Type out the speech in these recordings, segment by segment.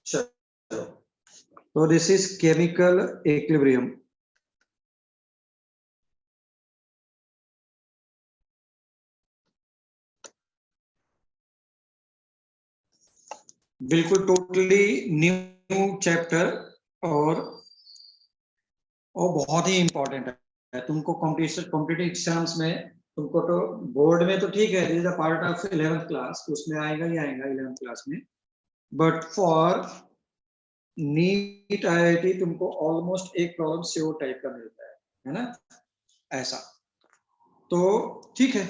चलो, तो this is chemical equilibrium. बिल्कुल टोटली न्यू चैप्टर और बहुत ही इंपॉर्टेंट है। तुमको कॉम्पिटिटिव एग्जाम्स में तुमको तो बोर्ड में तो ठीक है, this is a part of 11th class, उसमें आएगा ही आएगा 11th क्लास में, बट फॉर नीट आईआईटी तुमको ऑलमोस्ट एक प्रॉब्लम श्योर टाइप का मिलता है ना, ऐसा। तो ठीक है,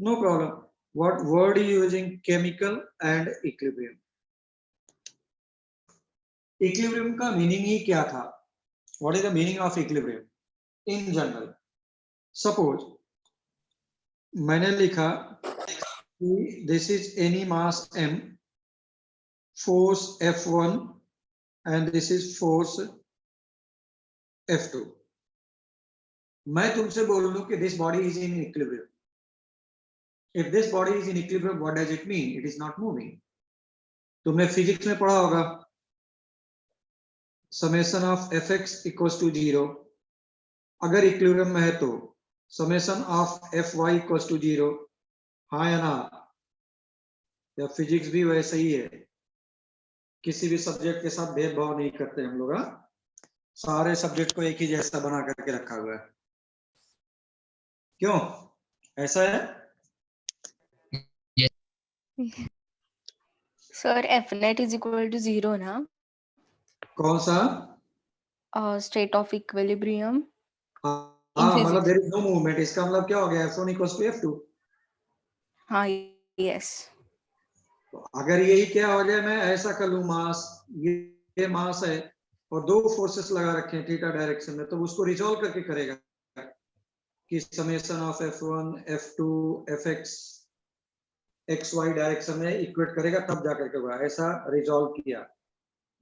no problem. What word using chemical and equilibrium. Equilibrium का मीनिंग ही क्या था? What is the meaning of equilibrium in general? Suppose मैंने लिखा कि this is any mass m, force F1 and this is force F2। मैं तुमसे बोल दूं कि this body is in equilibrium. If this body is in equilibrium, what does it mean? It is not moving. तुमने physics में पढ़ा होगा, summation of fx equals to 0। अगर इक्विलिब्रियम में है तो summation of fy equals to 0। हाँ या ना? या फिजिक्स भी वैसे ही है, किसी भी सब्जेक्ट के साथ भेदभाव नहीं करते हम लोग। सारे सब्जेक्ट को एक ही जैसा बना करके रखा हुआ है। क्यों ऐसा है? Sir F net is equal to 0 ना? कौन सा? स्टेट ऑफ इक्विलिब्रियम हाँ, मतलब देयर इज नो मूवमेंट, इसका मतलब क्या हो गया? F1 equals to F2। हाँ, यस। तो अगर यही क्या हो जाए, मैं ऐसा कर लूं, मास ये मास है और दो फोर्सेस लगा रखे हैं थीटा डायरेक्शन में, तो उसको रिजॉल्व करके करेगा कि summation of F1 F2 Fx XY direction में इक्वेट करेगा, तब जाकर के होगा। ऐसा रिजॉल्व किया,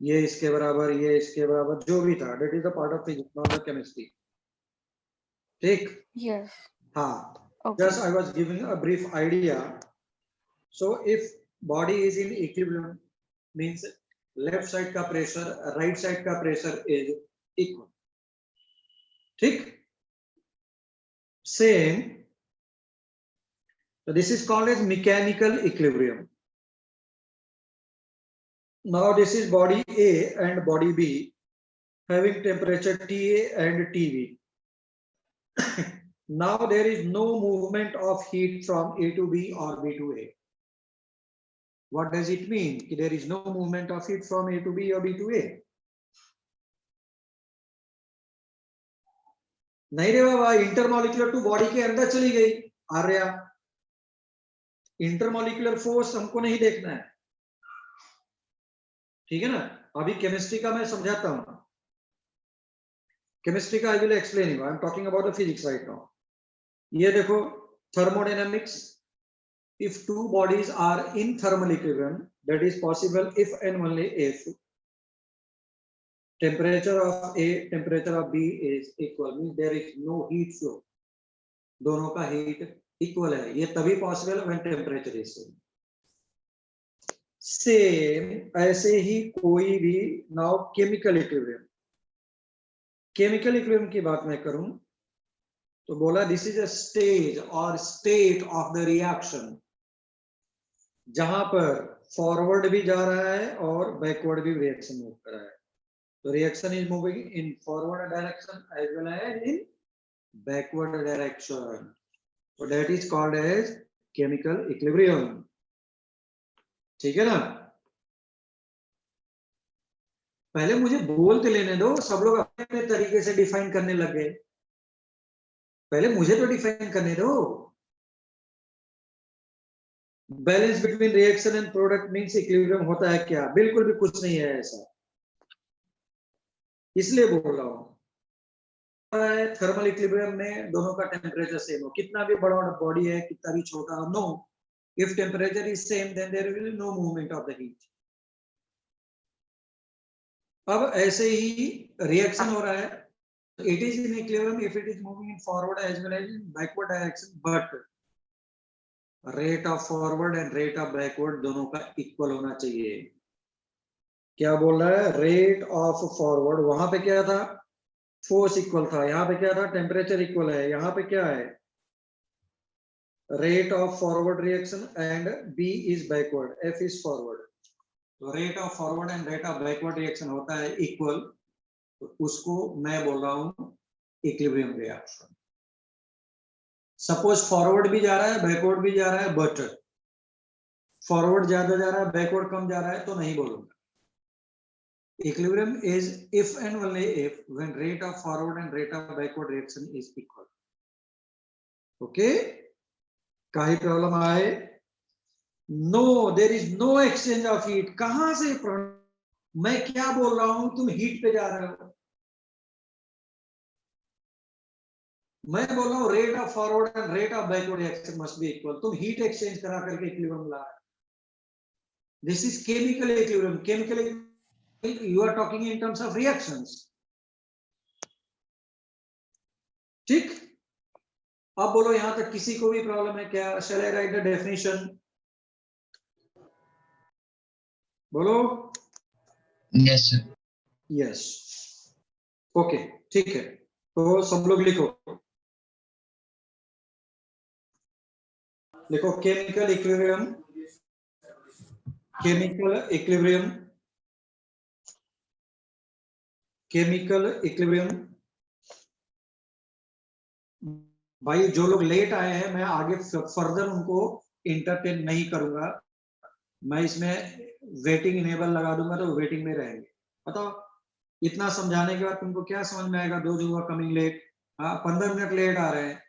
ये इसके बराबर, ये इसके बराबर, जो भी था, that is the part of physics, not the chemistry. ठीक? यस। हाँ, Okay. just I was giving a brief idea. So if body is in equilibrium, means left side का pressure, right side का pressure is equal. ठीक? Same. So this is called as mechanical equilibrium. Now this is body A and body B having temperature TA and TB. Now there is no movement of heat from A to B or B to A. What does it mean? There is no movement of heat from A to B or B to A. नहीं रे बाबा, intermolecular to body के अंदर चली गई Arya. Intermolecular force हमको नहीं देखना है, ठीक है ना? अभी केमिस्ट्री का मैं समझाता हूं, केमिस्ट्री का I will explain you, I am talking about the physics right now. ये देखो, thermodynamics, if two bodies are in thermal equilibrium, that is possible if and only if temperature of A, temperature of B is equal, means there is no heat flow, दोनों का heat equal है। ये तभी possible when temperature is same. ऐसे ही कोई भी, now chemical equilibrium, chemical equilibrium की बात मैं करूं तो बोला दिस इज अ स्टेज और स्टेट ऑफ द रिएक्शन जहां पर फॉरवर्ड भी जा रहा है और बैकवर्ड भी रिएक्शन मूव कर रहा है। तो reaction is moving in forward direction as well as in backward direction, so that is called as chemical equilibrium। ठीक है ना? पहले मुझे बोलते लेने दो, सब लोग अपने तरीके से डिफाइन करने लग गए, पहले मुझे तो डिफाइन करने दो। Balance between reaction and product means equilibrium होता है क्या? बिल्कुल भी कुछ नहीं है ऐसा, इसलिए बोल रहा हूं। थर्मल इक्विलिब्रियम में दोनों का टेम्परेचर सेम हो, कितना भी बड़ा बॉडी है, कितना भी छोटा हो, no, if temperature is same then there will be no movement of the heat. अब ऐसे ही रिएक्शन हो रहा है, it is in equilibrium if it is moving in forward as well as in backward direction, but rate of forward and rate of backward दोनों का equal होना चाहिए। क्या बोल रहा है, रेट ऑफ फॉरवर्ड, वहां पे क्या था, फोर्स इक्वल था, यहाँ पे क्या था, टेम्परेचर इक्वल है, यहाँ पे क्या है, rate of forward reaction and B is backward, F is forward. तो rate of forward and rate of backward reaction होता है इक्वल, तो उसको मैं बोल रहा हूं इक्विलिब्रियम रिएक्शन। सपोज फॉरवर्ड भी जा रहा है बैकवर्ड भी जा रहा है, बट फॉरवर्ड ज्यादा जा रहा है बैकवर्ड कम जा रहा है, तो नहीं बोलूंगा। Equilibrium is if and only if when rate of forward and rate of backward reaction is equal. Okay? काही प्रॉब्लम आए? No, there is no exchange of heat. कहां से मैं क्या बोल रहा हूं, तुम हीट पे जा रहे हो। मैं बोल रहा हूं rate of forward and rate of backward reaction must be equal, तुम हीट एक्सचेंज करा करके इक्विलिब्रियम ला रहे हो। This is chemical equilibrium. Chemical you are talking in terms of reactions. ठीक, अब बोलो यहां तक किसी को भी प्रॉब्लम है क्या? Shall I write the definition? बोलो। Yes, sir. यस, ओके, ठीक है, तो सब लोग लिखो, लिखो chemical equilibrium, chemical equilibrium, chemical equilibrium. भाई जो लोग लेट आए हैं मैं आगे फर्दर उनको इंटरटेन नहीं करूंगा, मैं इसमें वेटिंग इनेबल लगा दूंगा तो वेटिंग में रहेंगे। बताओ इतना समझाने के बाद तुमको क्या समझ में आएगा? दो जो कमिंग लेट, 15 मिनट लेट आ रहे हैं,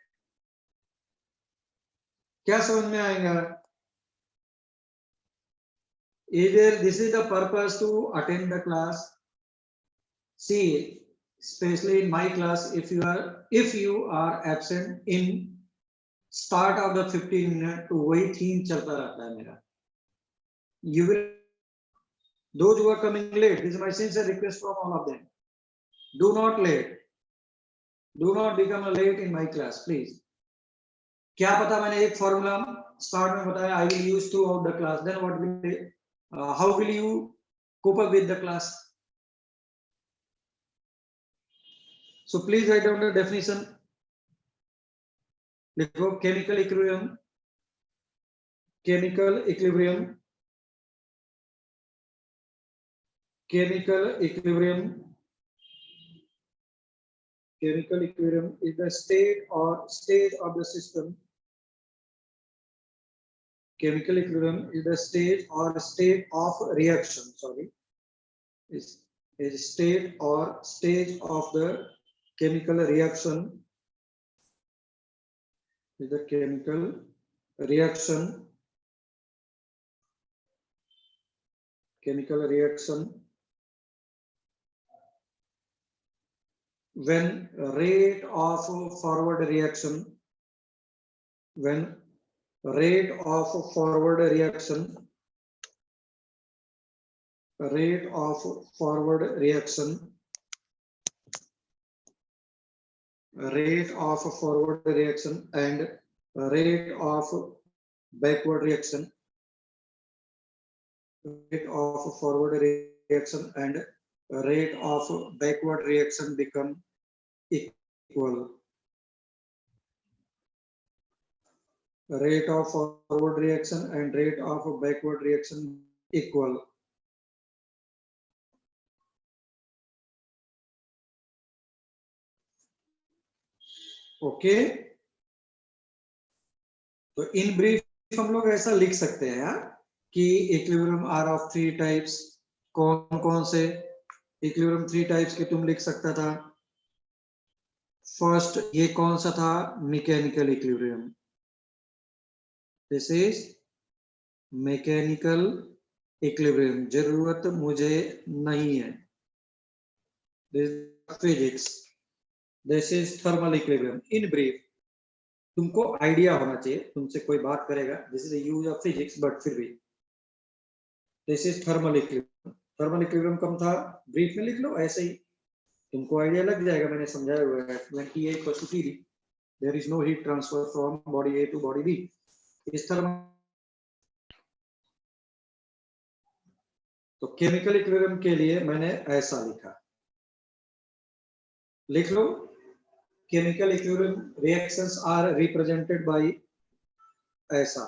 क्या समझ में आएगा? Either this is the purpose to attend the class. See, especially in my class, if you are absent in start of the 15 minute, तो वही थीम चलता रहता है मेरा। You will, those who are coming late, this is my sincere request from all of them. Do not late. Do not become a late in my class, please. क्या पता मैंने एक फॉर्मूला स्टार्ट में बताया, I will use throughout the class. Then what will how will you cope up with the class? So please write down the definition. लिखो chemical equilibrium, chemical equilibrium, chemical equilibrium, chemical equilibrium is the state or stage of the system. Chemical equilibrium is the stage or state of reaction, sorry, is a state or stage of the chemical reaction, is the chemical reaction, chemical reaction when rate of forward reaction, when rate of forward reaction, rate of forward reaction, rate of forward reaction and rate of backward reaction, rate of forward reaction and rate of backward reaction become equal. Rate of forward reaction and rate of backward reaction equal. Okay, तो in brief हम लोग ऐसा लिख सकते हैं कि equilibrium are of 3 types. कौन कौन से इक्विलिब्रियम 3 टाइप्स के तुम लिख सकता था? फर्स्ट ये कौन सा था? Mechanical equilibrium. This is mechanical equilibrium, जरूरत मुझे नहीं है। This physics, this is thermal equilibrium. In brief तुमको आइडिया होना चाहिए, तुमसे कोई बात करेगा, this is use of physics, but फिर भी this is thermal equilibrium. Thermal equilibrium कम था, ब्रीफ में लिख लो, ऐसे ही तुमको आइडिया लग जाएगा। मैंने समझाया हुआ है, when TA equals to TD, there is no heat transfer from body A to body B. इस थर्मल तो केमिकल इक्विलिब्रियम के लिए मैंने ऐसा लिखा, लिख लो, chemical equilibrium reactions are represented by ऐसा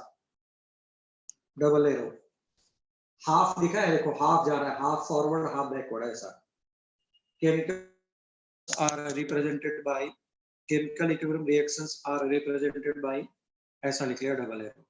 डबल एरो, हाफ लिखा है, देखो हाफ जा रहा है, हाफ फॉरवर्ड हाफ बैकवर्ड, ऐसा chemical are represented by, chemical equilibrium reactions are represented by, ऐसा लिख लिया डबल एरो।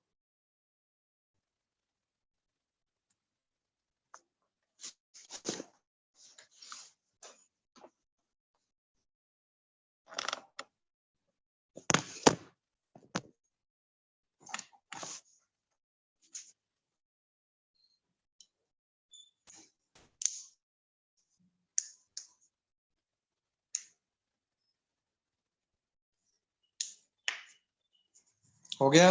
हो गया।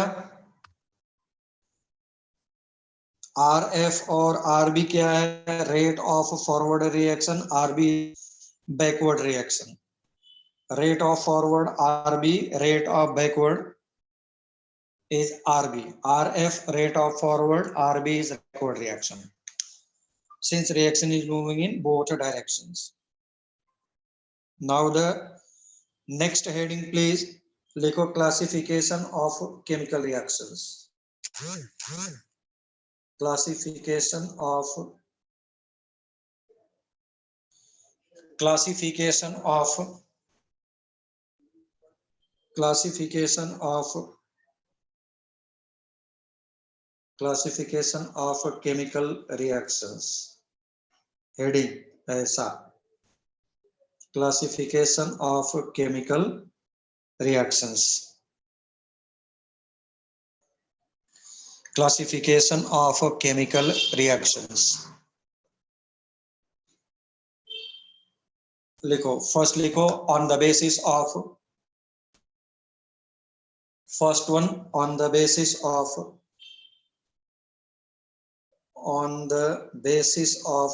आर एफ और आर बी क्या है? Rate of forward reaction, R B backward reaction. Rate of forward R B, rate of backward is RB. RF rate of forward, RB is backward reaction. Since reaction is moving in both directions. Now the next heading, please. लिखो classification of chemical reactions. Classification of chemical reactions. Heading ऐसा, classification of chemical reactions. Classification of chemical reactions. लिखो, first लिखो on the basis of, first one on the basis of on the basis of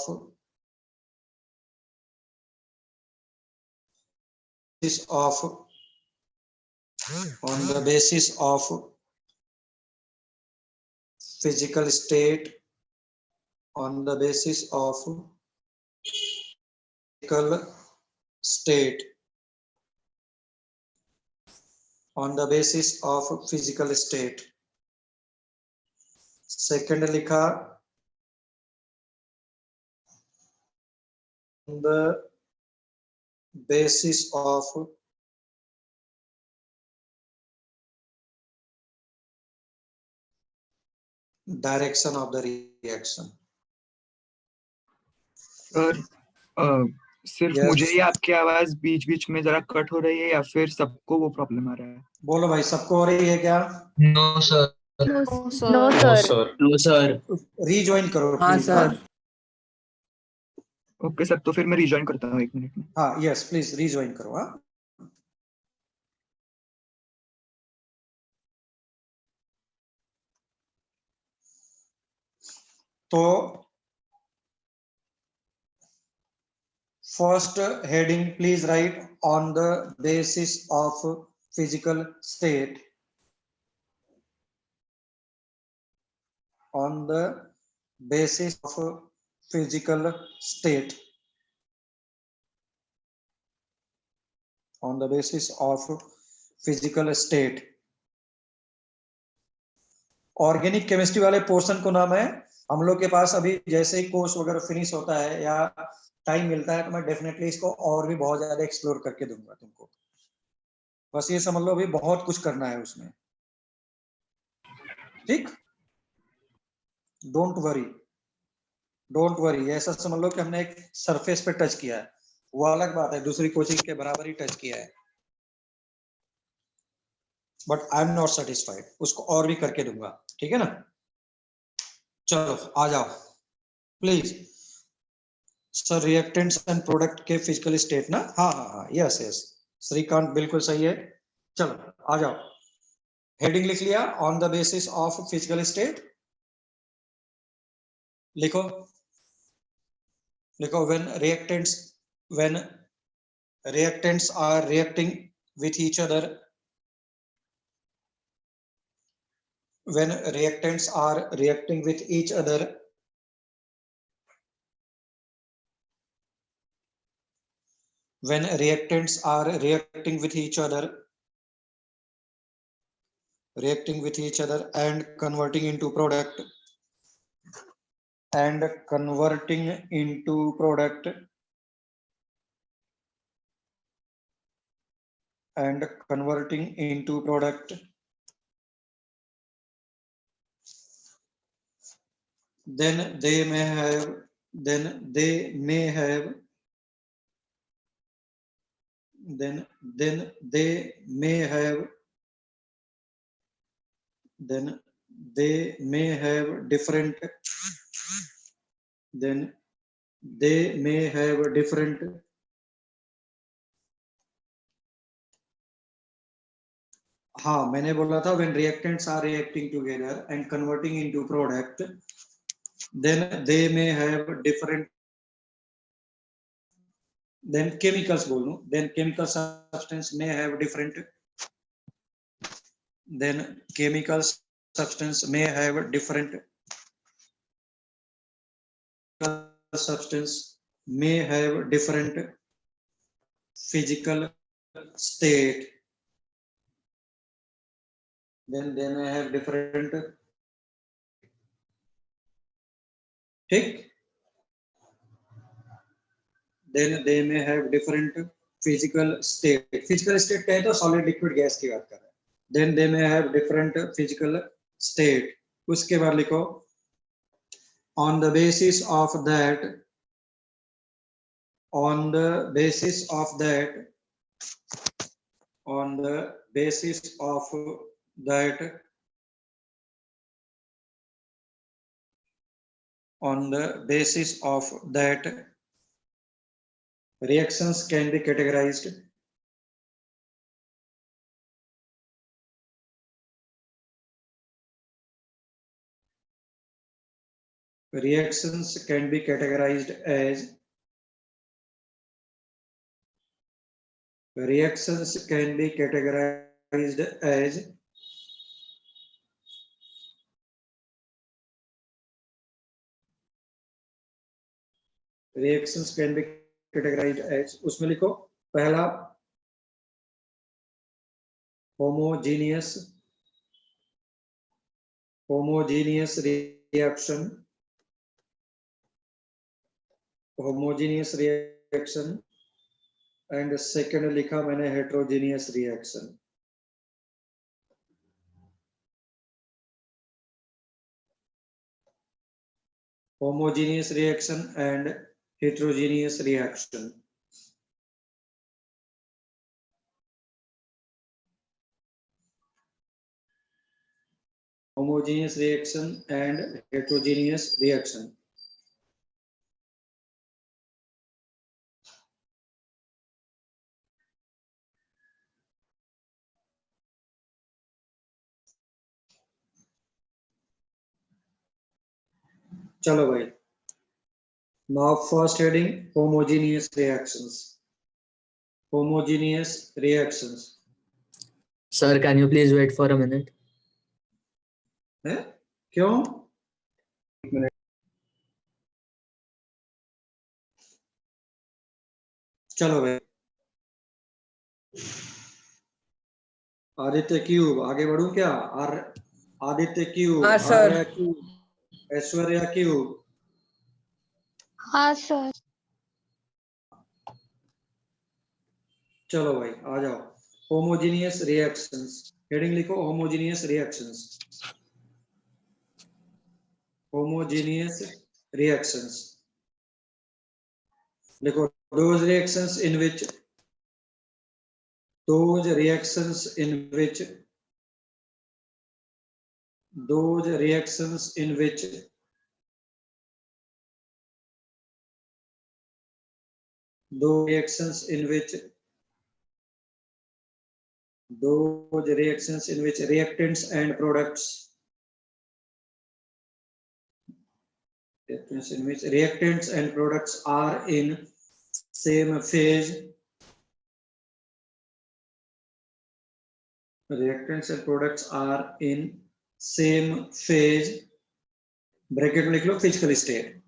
physical state, on the basis of physical state, on the basis of physical state. Second लिखा on the basis of direction of the reaction. Sir सिर्फ Yes. मुझे ही आपकी आवाज बीच बीच में जरा cut हो रही है या फिर सबको वो प्रॉब्लम आ रहा है? बोलो भाई, सबको हो रही है क्या? No, sir. No, No, sir. sir. No sir. Rejoin करो हाँ प्लीज। सर। ओके सर, तो फिर मैं रिजॉइन करता हूँ 1 मिनट में। हाँ यस प्लीज रीज्वाइन करो। हाँ तो first heading please right on the basis of physical state, on the basis of physical state, on the basis of physical state. Organic chemistry वाले पोर्शन को नाम है, हम लोग के पास अभी जैसे ही कोर्स वगैरह फिनिश होता है या टाइम मिलता है तो मैं डेफिनेटली इसको और भी बहुत ज्यादा एक्सप्लोर करके दूंगा तुमको। बस ये समझ लो अभी बहुत कुछ करना है उसमें, ठीक? डोंट वरी, ऐसा समझ लो कि हमने एक सरफेस पे टच किया है, वो अलग बात है, दूसरी कोचिंग के बराबर ही टच किया है, but I am not satisfied, उसको और भी करके दूंगा, ठीक है ना? चलो आ जाओ please. Sir reactants and product के फिजिकल स्टेट ना? हाँ हाँ हाँ यस यस, श्रीकांत बिल्कुल सही है। चलो आ जाओ, हेडिंग लिख लिया on the basis of physical state. लिखो when reactants are reacting with each other, when reactants are reacting with each other, when reactants are reacting with each other and converting into product then they may have then they may have different हाँ मैंने बोला था when reactants are reacting together and converting into product then they may have different then chemicals बोल दूं then chemical substance may have different substance may have different physical state then they may have different ठीक then they may have different physical state क्या है तो solid liquid gas की बात कर रहे हैं then they may have different physical state उसके बाद लिखो on the basis of that on the basis of that reactions can be categorized as उसमें लिखो पहला homogeneous reaction and second लिखा मैंने heterogeneous reaction homogeneous reaction and heterogeneous reaction homogeneous reaction and heterogeneous reaction चलो भाई now first heading homogeneous reactions Sir, can you please wait for a minute? है क्यों चलो भाई आदित्य क्यूब आगे बढ़ूं क्या आदित्य क्यूब हाँ सर ऐश्वर्या क्यूब हाँ सर चलो भाई आ जाओ homogeneous reactions हेडिंग लिखो homogeneous reactions लिखो those reactions in which reactants and products are in same phase bracket में लिख लो physical state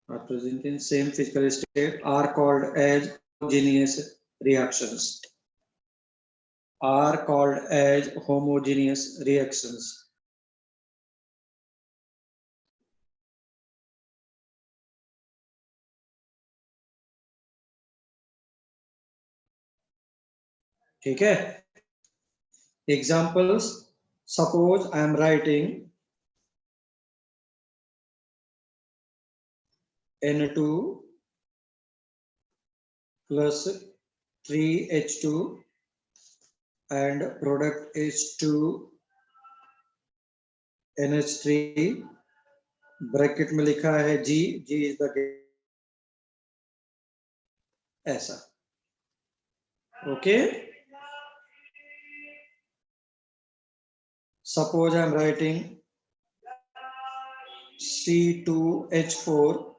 are present in same physical state are called as homogeneous reactions. Are called as homogeneous reactions. ठीक है? Examples. Suppose I am writing N2 plus 3H2 and product is 2NH3. Bracket में लिखा है G is the ऐसा. Okay. Suppose I am writing C2H4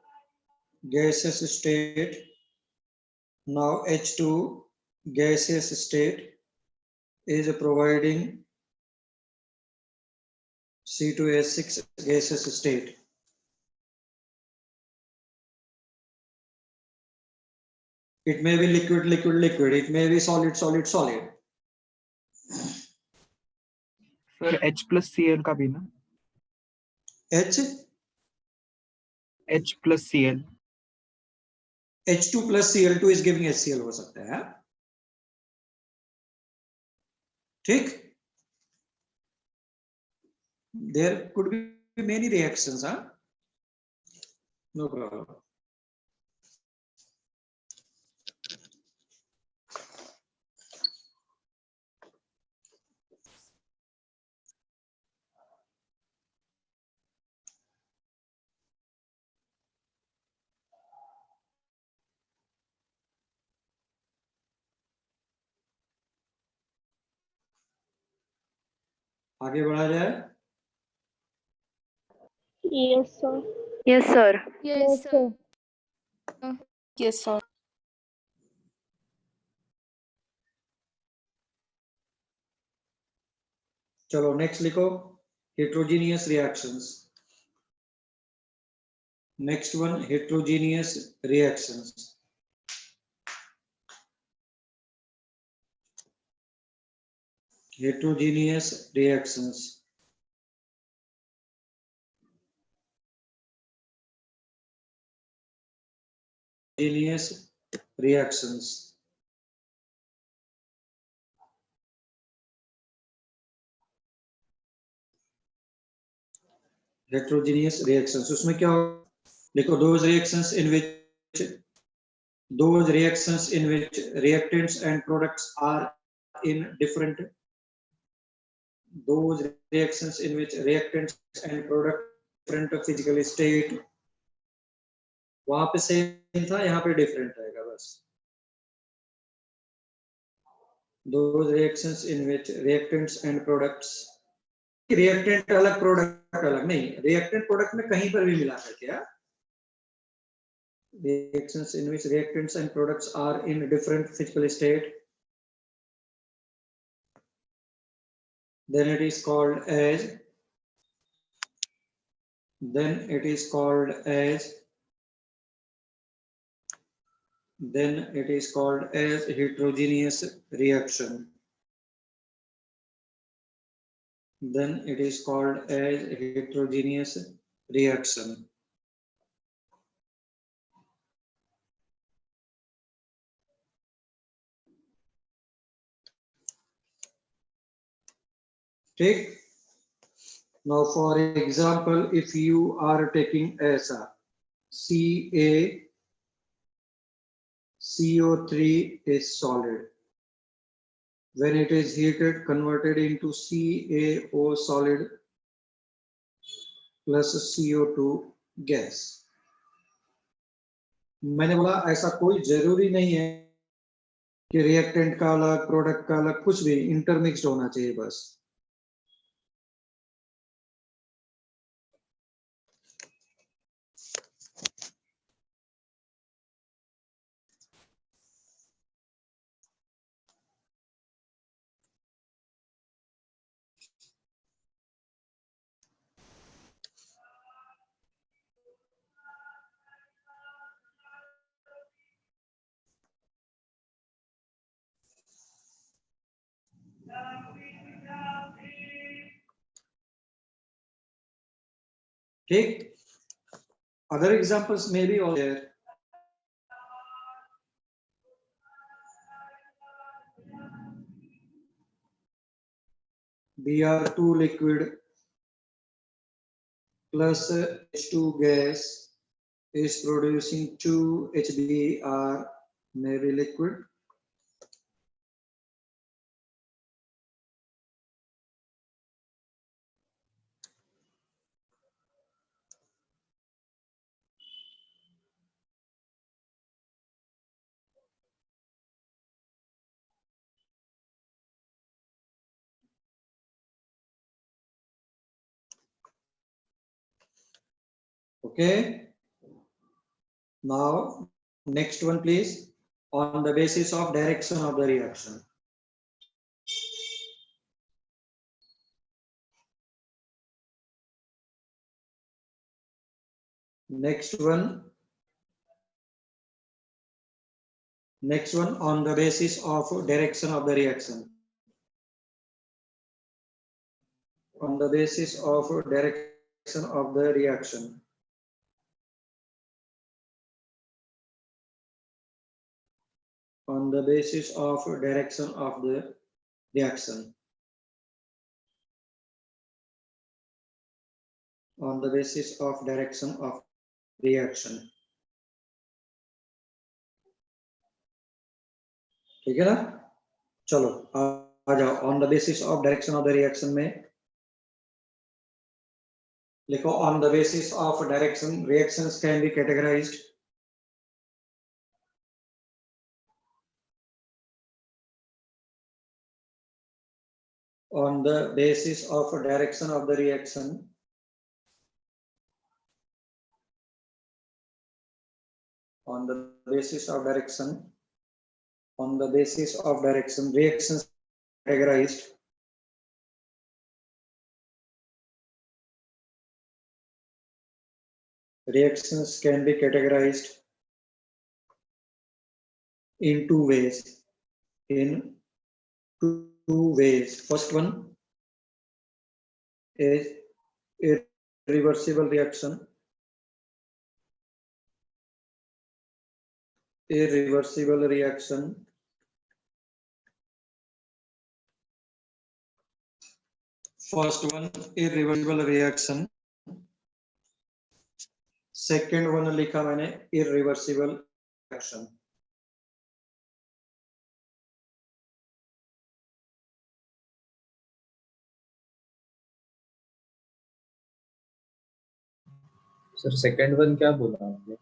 gaseous state. Now H2 gaseous state is providing C2H6 gaseous state. It may be liquid, liquid, liquid. It may be solid, solid, solid. Sir H plus Cl का भी ना, H, H plus Cl. H2 plus Cl2 is giving HCl हो सकता है. ठीक? There could be many reactions, huh? No problem. आगे बढ़ा जाए. Yes, sir. Yes, sir. Yes, sir. Yes, sir. चलो नेक्स्ट लिखो. Heterogeneous reactions. Next one, heterogeneous reactions. Heterogeneous reactions. Heterogeneous reactions. Heterogeneous reactions. उसमें क्या हो? देखो, those reactions in which reactants and products are in different. Those reactions in which reactants and products different physical state. वहां पे same था, यहाँ पे different रहेगा बस. Those reactions in which reactants and products. Reactant अलग, प्रोडक्ट अलग नहीं. रिएक्टेंट प्रोडक्ट में कहीं पर भी मिला है क्या? Reactions in which reactants and products are in different physical state, then it is called as heterogeneous reaction. Then it is called as heterogeneous reaction. Take now for example, if you are taking ऐसा CaCO3 is solid. When it is heated, converted into CaO solid plus CO2 gas. मैंने बोला ऐसा कोई जरूरी नहीं है कि reactant का अलग, प्रोडक्ट का अलग, कुछ भी इंटरमिक्स्ड होना चाहिए बस. ठीक, other examples may be all there. Br2 liquid plus H2 gas is producing 2 HBr, maybe liquid. Okay. Now, next one, please. On the basis of direction of the reaction. Next one. Next one, on the basis of direction of the reaction. On the basis of direction of the reaction. On the basis of direction of the reaction. On the basis of direction of reaction. ठीक है ना, चलो आ जाओ. On the basis of direction of the reaction में लिखो, on the basis of direction reactions can be categorised on the basis of direction of the reaction. On the basis of direction. On the basis of direction, reactions categorized reactions can be categorized in two ways. In two ways. First one is irreversible reaction. Irreversible reaction. First one, irreversible reaction. Second one लिखा मैंने irreversible reaction. Sir second one क्या बोला आपने?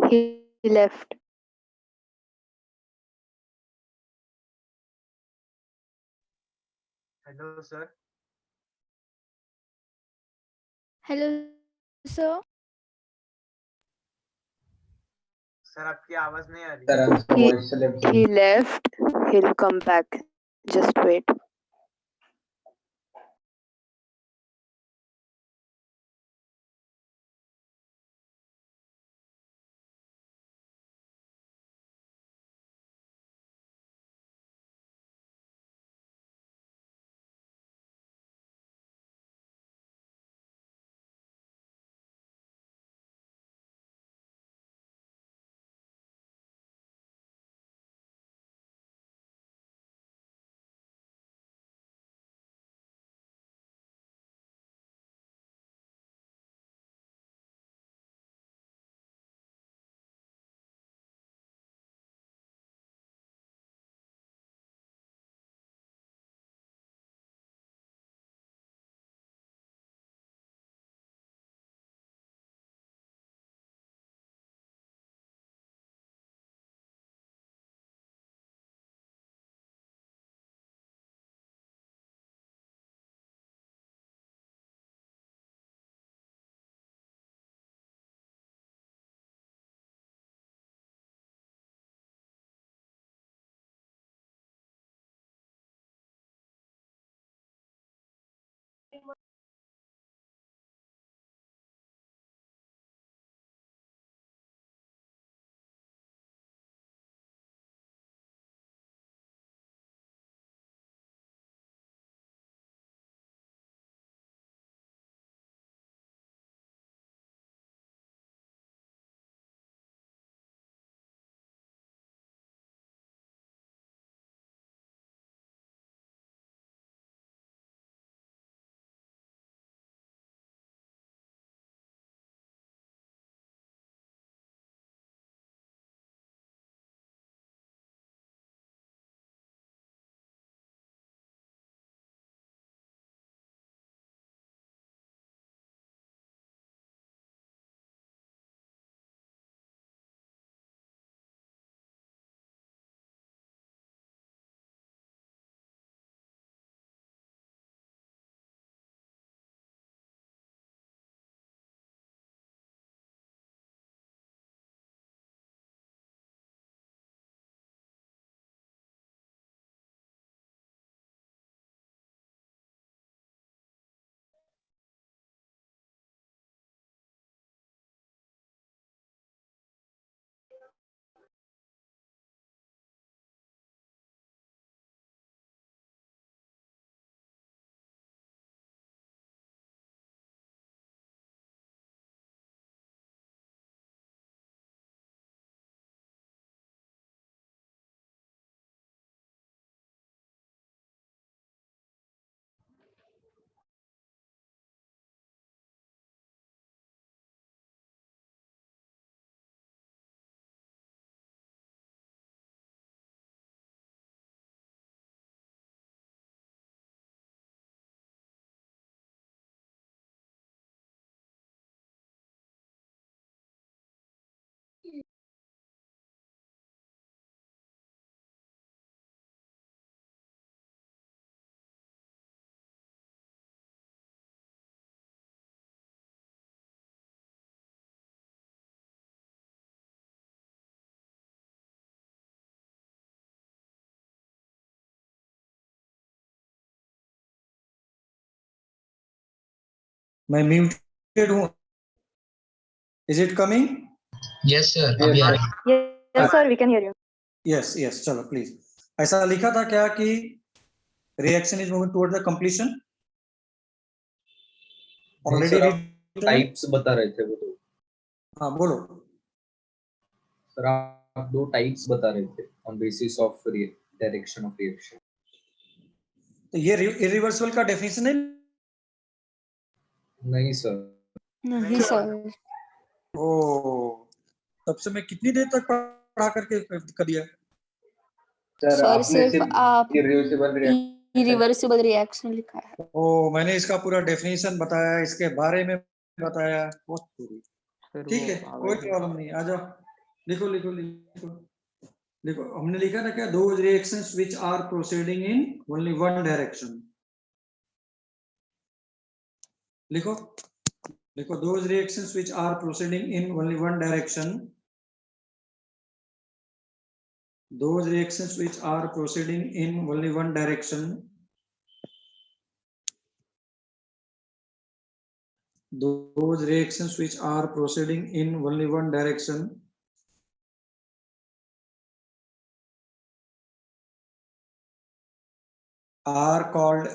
He left. Hello sir. Hello, sir. Sir आपकी आवाज नहीं आ रही. Sir आपका He- वॉइस चले He left. He'll come back. Just wait. मैं म्यूटेड हूँ, is it coming? Yes, sir. अभी आ रहा है। Yes, sir, we can hear you. Yes yes, चलो प्लीज। ऐसा लिखा था क्या कि reaction is moving toward the completion? Already types बता रहे थे वो तो। हाँ बोलो। सर आप दो टाइप्स बता रहे थे on basis of direction of reaction. तो ये इरिवर्सिबल का डेफिनेशन है? नहीं सर। नहीं sir. ओ, तब से मैं कितनी देर तक पढ़ा करके कर दिया? सर सर आपने सिर्फ आप इरिवर्सिबल इरिवर्सिबल रिएक्शन लिखा है। ओ, मैंने इसका पूरा डेफिनेशन बताया, इसके बारे में बताया, बहुत पूरी। ठीक है, कोई प्रॉब्लम नहीं, आ जाओ, लिखो लिखो लिखो लिखो। हमने लिखा था क्या? Those reactions which are proceeding in only one direction. लिखो लिखो, those reactions which are proceeding in only one direction, those reactions which are proceeding in only one direction, those reactions which are proceeding in only one direction are called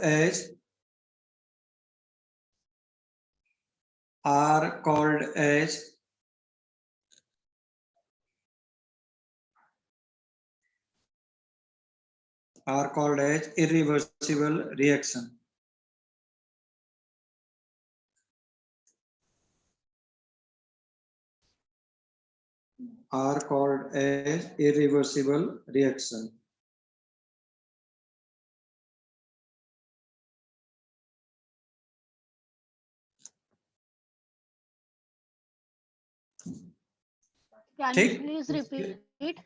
as irreversible reaction. Are called as irreversible reaction. Can ठीक? you please repeat?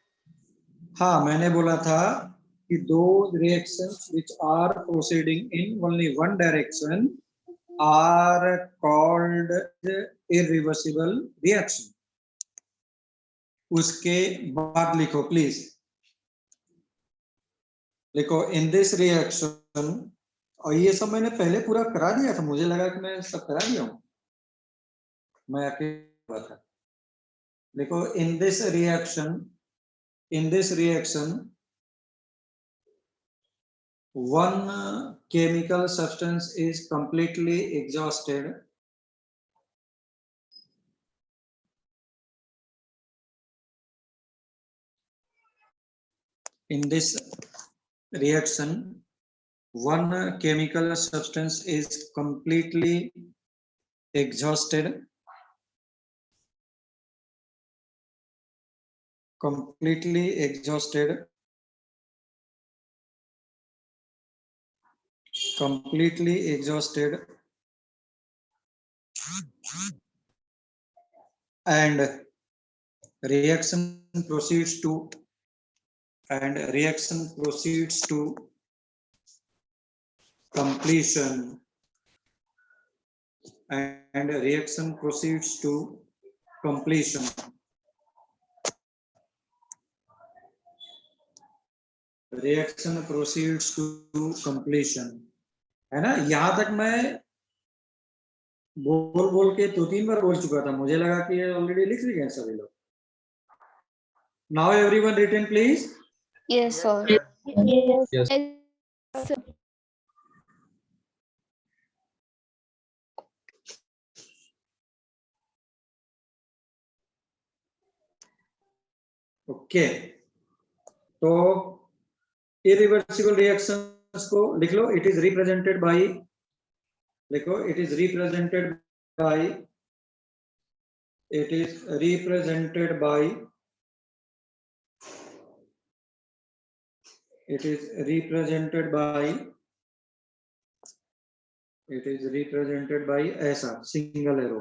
हाँ, मैंने बोला था कि those reactions which are proceeding in only one direction are called irreversible reaction. उसके बाद लिखो please, लिखो इन दिस रिएक्शन, और ये सब मैंने पहले पूरा करा दिया था, मुझे लगा कि मैं सब करा दिया हूँ, मैं अकेला था। लिखो in this reaction one chemical substance is completely exhausted in this reaction. One chemical substance is completely exhausted and reaction proceeds to completion, and reaction proceeds to completion. Reaction proceeds to completion, है ना? यहां तक मैं बोल बोल के 2-3 बार बोल चुका था, मुझे लगा कि ये ऑलरेडी लिख लिए हैं सभी लोग। Now everyone written please. Yes sir. Yes. Yes. Okay, तो इरिवर्सिबल रिएक्शंस को लिख लो। इट इज रिप्रेजेंटेड बाय, लिखो इट इज रिप्रेजेंटेड बाय ऐसा सिंगल एरो।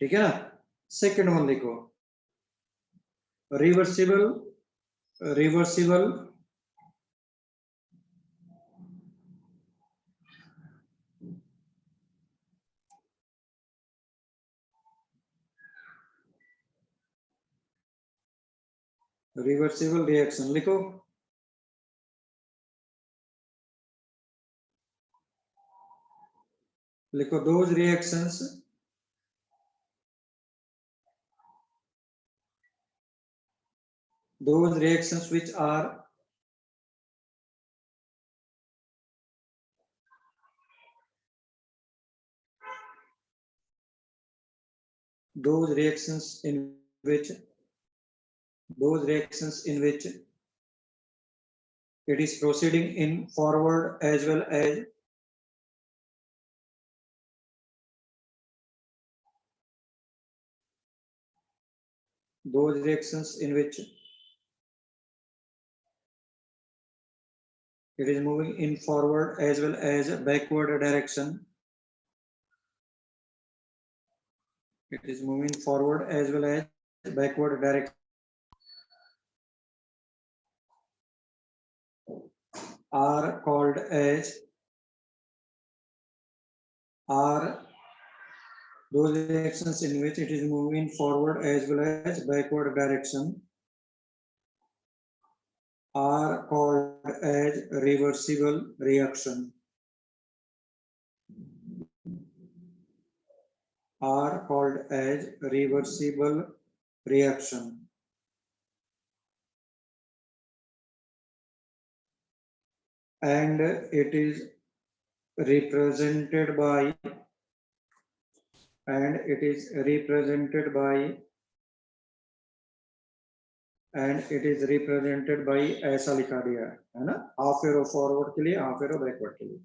ठीक है ना? सेकंड वन लिखो, रिवर्सिबल रिवर्सिबल रिएक्शन लिखो। लिखो those reactions which are those reactions in which it is proceeding in forward as well as those reactions in which it is moving in forward as well as backward direction. It is moving forward as well as backward direction. Are called as those reactions in which it is moving forward as well as backward direction are called as reversible reaction. Are called as reversible reaction. And it is represented by ऐसा लिखा दिया है ना, half arrow forward के लिए, half arrow backward के लिए।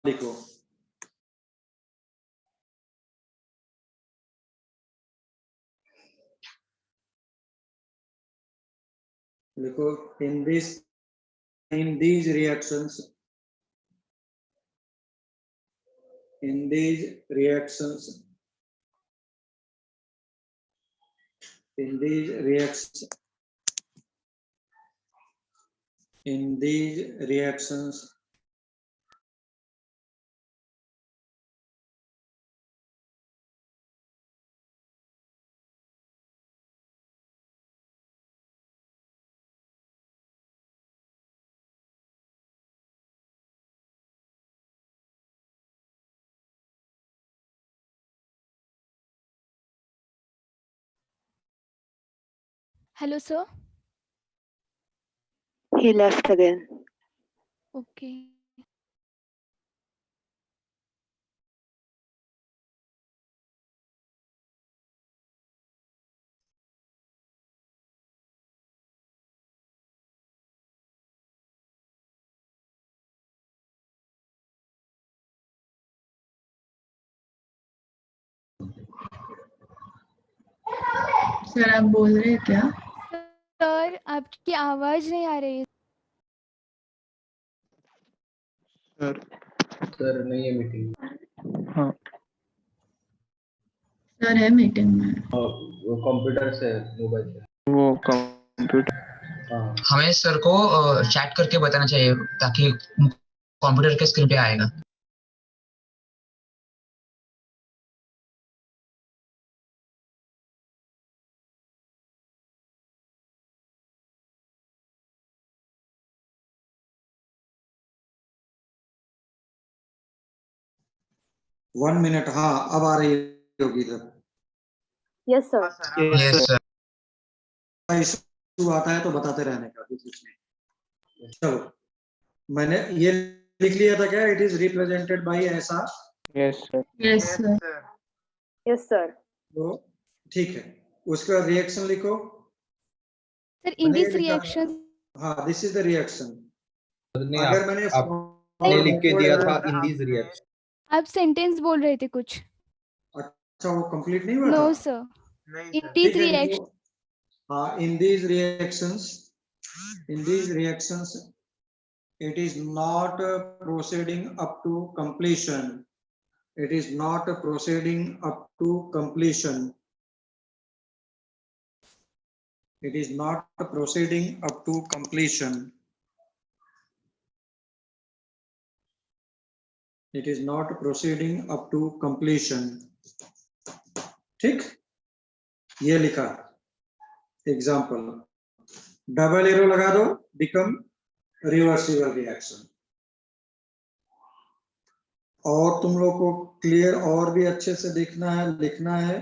लिखो लिखो in these reactions Hello, sir. He left again. Okay. Sir आप बोल रहे हैं क्या? सर आपकी आवाज नहीं आ रही है। सर नहीं है मीटिंग। हाँ सर है मीटिंग में। वो कंप्यूटर से, मोबाइल से। वो कंप्यूटर हाँ हमें सर को चैट करके बताना चाहिए ताकि कंप्यूटर के स्क्रीन पे आएगा। One minute. हाँ अब आ रही होगी इधर। Yes, sir. Yes sir. Issue आता है तो बताते रहने का बीच बीच में। चलो मैंने ये लिख लिया था क्या, इट इज रिप्रेजेंटेड बाय ऐसा। Yes sir. Yes sir. Yes, sir. तो ठीक है, उसका रिएक्शन लिखो। सर इन मैंने ये दिस लिखा है। रिएक्शन हाँ दिस इज द रिएक्शन। ने अगर मैंने आपने लिख के दिया था इन दीज रिएक्शन। आप सेंटेंस बोल रहे थे कुछ। अच्छा वो कंप्लीट नहीं हुआ नो था। सर इन ठीक दिस है, रिएक्शन लिखो। हाँ इन these reactions it is not proceeding up to completion. It is not proceeding up to completion. It is not proceeding up to completion. It is not proceeding up to completion. ठीक, ये लिखा example, double arrow लगा दो, become reversible reaction. और तुम लोग को clear और भी अच्छे से दिखना है, लिखना है,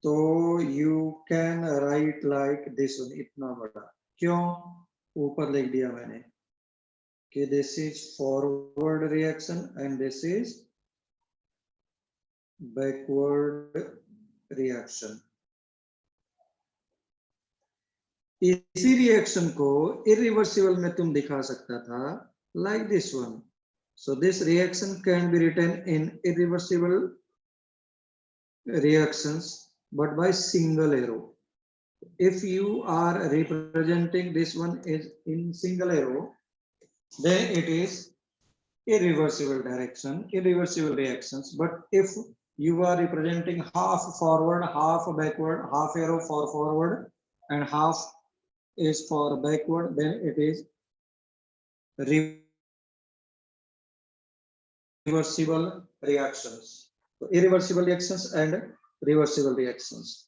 तो you can write like this one, इतना बड़ा। क्यों ऊपर लिख दिया मैंने कि this is forward reaction and this is backward reaction. इसी रिएक्शन को इरिवर्सिबल में तुम दिखा सकता था like this one. So this reaction can be written in irreversible reactions, but by single arrow. If you are representing this one is in single arrow, then it is irreversible reactions. But if you are representing half forward, half backward, half arrow for forward and half is for backward, then it is reversible reactions. So irreversible reactions and reversible reactions.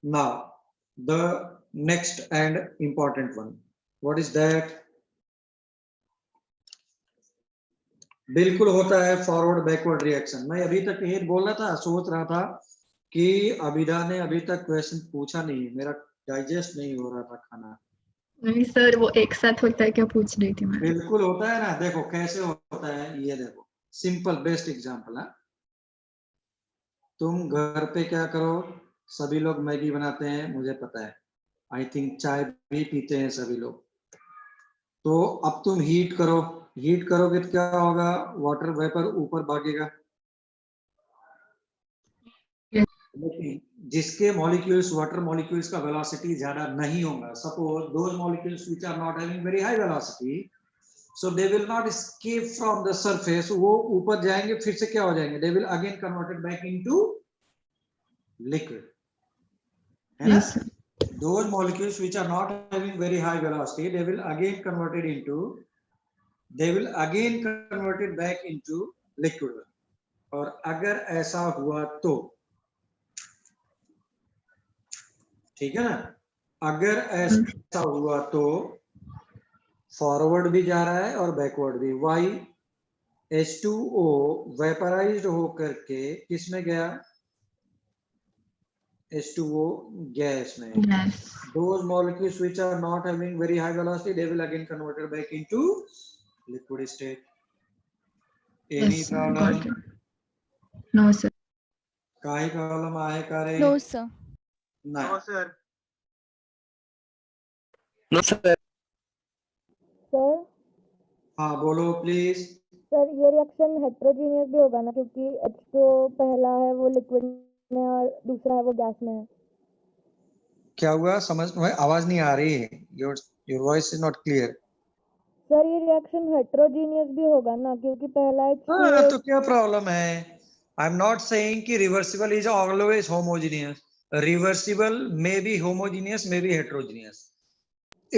Now the next and important one, what is that? बिल्कुल होता है forward backward reaction. मैं अभी तक ये बोल रहा था, सोच रहा था कि अभिदा ने अभी तक क्वेश्चन पूछा नहीं है, मेरा डाइजेस्ट नहीं हो रहा था खाना। नहीं सर, वो एक साथ होता है क्या पूछ रही थी मैं। बिल्कुल होता है ना, देखो कैसे होता है, ये देखो सिंपल बेस्ट एग्जांपल है। तुम घर पे क्या करो, सभी लोग मैगी बनाते हैं, मुझे पता है, आई थिंक चाय भी पीते हैं सभी लोग। तो अब तुम हीट करोगे तो क्या होगा, वाटर वेपर ऊपर भागेगा। लेकिन जिसके मॉलिक्यूल्स, वाटर मॉलिक्यूल्स का वेलोसिटी ज्यादा नहीं होगा, suppose those molecules which are not having very high velocity, so they will not escape from the surface, वो ऊपर जाएंगे, फिर से क्या हो जाएंगे, they will again converted back into liquid, है ना? Those molecules which are not having very high velocity, they will again converted back into liquid. और अगर ऐसा हुआ तो ठीक है ना, अगर ऐसा हुआ तो फॉरवर्ड भी जा रहा है और बैकवर्ड भी। वाई H2O वेपराइज्ड होकर के किस में गया, H2O गैस में। Those molecules which are not having very high velocity, they will again converted back into liquid state. Any problem? No sir. काही प्रॉब्लम आहे का रे? No sir. No sir. No sir. Sir हाँ बोलो please. Sir ये reaction heterogeneous भी होगा ना, क्योंकि H2O पहला है वो लिक्विड में और दूसरा है वो गैस में है। क्या हुआ, समझ में आवाज नहीं आ रही है, your voice is not clear. Sir ये रिएक्शन हेट्रोजीनियस भी होगा ना, क्योंकि पहला हाँ, तो क्या प्रॉब्लम है? आई एम नॉट सेइंग कि reversible is always homogeneous. Reversible may be homogeneous, may be heterogeneous.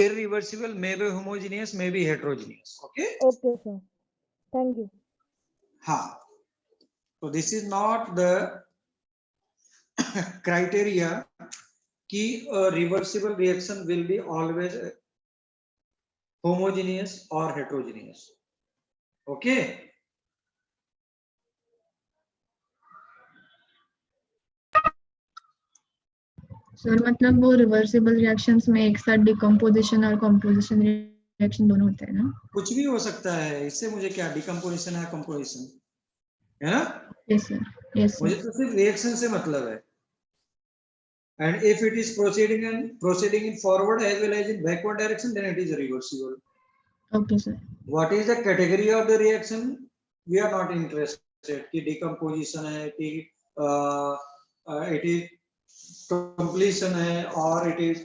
irreversible may be homogeneous, may be heterogeneous. Okay sir, thank you. हाँ, so this is not the criteria कि a reversible reaction will be always homogeneous or heterogeneous. Okay, sir मतलब वो reversible reactions में एक साथ decomposition और composition reaction दोनों होते हैं ना? कुछ भी हो सकता है, इससे मुझे क्या, डिकम्पोजिशन है कंपोजिशन है ना? Yes sir, yes sir. मुझे तो सिर्फ रिएक्शन से मतलब है। And if it is proceeding in forward as well as in backward direction, then it is reversible. Okay sir. What is the category of the reaction? We are not interested कि decomposition है कि it is completion है और it is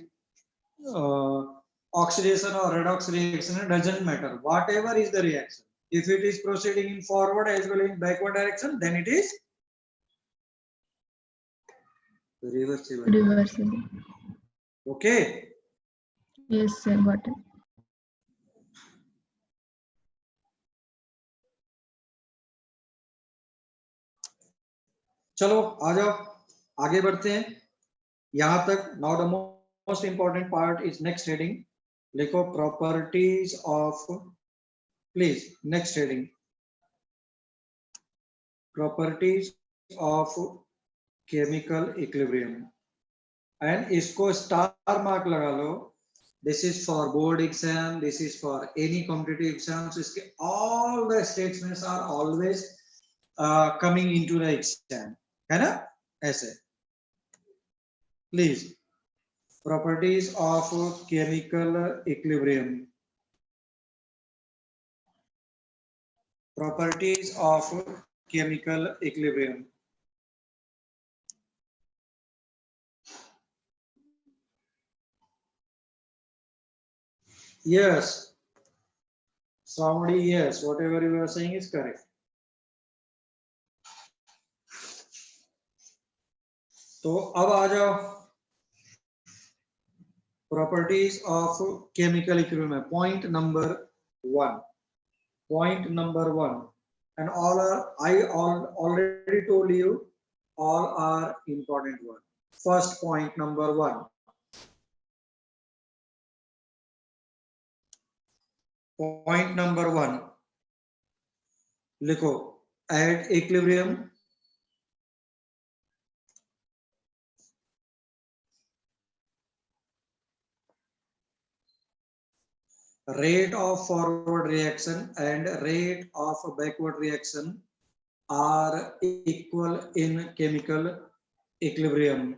oxidation or redox reaction, it doesn't matter. Whatever is the reaction, if it is proceeding in forward as well as in backward direction, then it is reversible. Reversible. Okay, Yes, sir, got it. चलो आ जाओ, आगे बढ़ते हैं यहां तक. Now the most important part is next heading. लिखो properties of, please next heading, properties of chemical equilibrium. And इसको star mark लगा लो. This is for board exam, this is for any competitive exams. इसके all the statements are always coming into the exam, है ना? ऐसे please, properties of chemical equilibrium, properties of chemical equilibrium. Yes, somebody, yes, whatever you are saying is correct. तो अब आ जाओ properties of chemical equilibrium. Point number 1, point number 1, and all are, I already told you, all are important one. First point number 1, point number 1 लिखो, at equilibrium rate of forward reaction and rate of backward reaction are equal in chemical equilibrium.